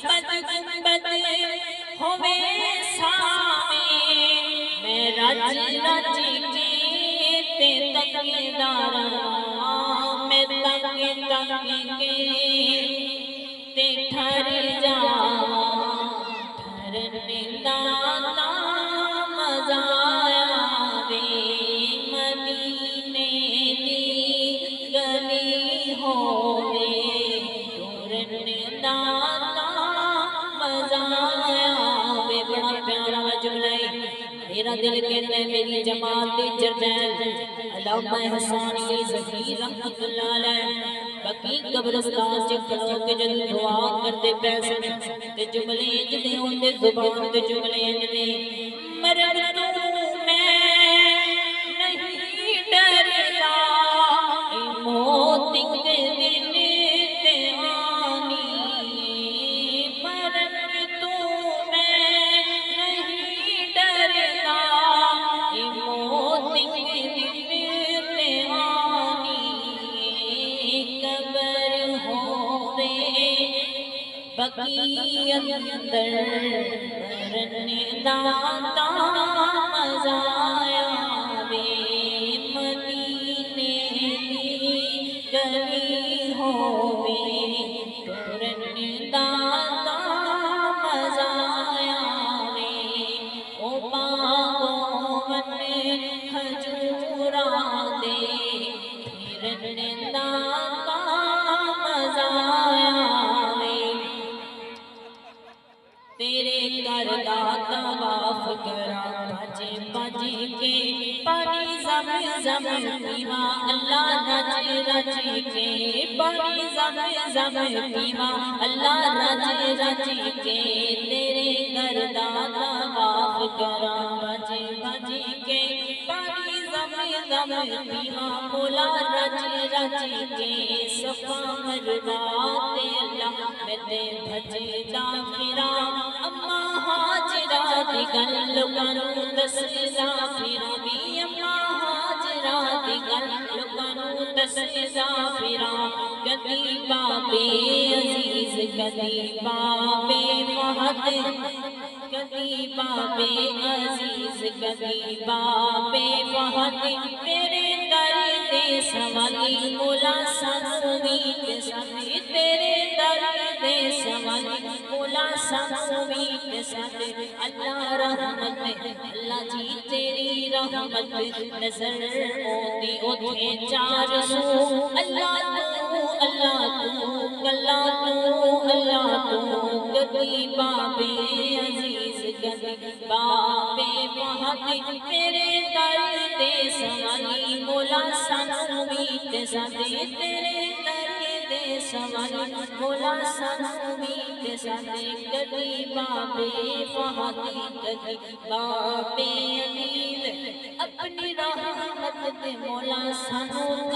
سبت گنبد ہوئے سامے میں رج رج کے تے تکیدار میں تک تک کے تے ٹھر جاواں ٹھرنے داتا مزہ آوے مدینے دی گلی ہووے ٹرنے داتا مزہ آوے بڑا پیارا جملہ میرا دل کہتا ہے میری جماعت دی جرنیل علامہ حسانی ظفیر رحمت اللہ علیہ بقی قبرستان سے کھلو کے جد دعا کرتے پیسے تے جملے جدے ہوندے زبان تے جملے جدے مرن تو میں نہیں ڈردا موت کے دن تے آنی مرن تو میں نہیں ڈردا موت کے دن تے آنی قبر ہووے بقی اندر مرنے داتا مزہ آوے مدینے دی گلی ہووے ٹرنے داتا مزہ آوے او باغوں من کھجوراں دے پھرنے داتا مزہ آوے تیرے گھر دا طواف کراں بھج بھج کے پانی زم زم پیواں اللہ رج رج کے پانی زم زم پیواں اللہ رج رج کے تیرے گھر دا طواف کراں بھج بھج کے پانی زم زم پیواں مولا رج رج کے صفا مروا تے اللہ میں تے بھجدا پھراں اما ہاجرہ دی گل لوکاں نوں دسدا پھراں وی اما ہاجرہ دی گل لوکاں نوں دسدا پھراں کدی بابے عزیز کدی بابے فہد کدی بابے عزیز کدی بابے فہد تیرے در دے سوالی مولا سانوں وی تے ساڈے تیرے در دے سوالی مولا سانوں وی تے ساڈے اللہ رحمت اللہ جی تیری رحمت نظر اوندی اوتھے چار سو اللہ تو اللہ تو اللہ تو اللہ تو کدی بابے عزیز کدی بابے فہد تیرے در دے سوالی مولا سانوں وی تے ساڈے تیرے در دے سوالی مولا سانوں وی تے ساڈے کدی بابے فہد کدی بابے عزیز اپنی رحمت تے مولا سانوں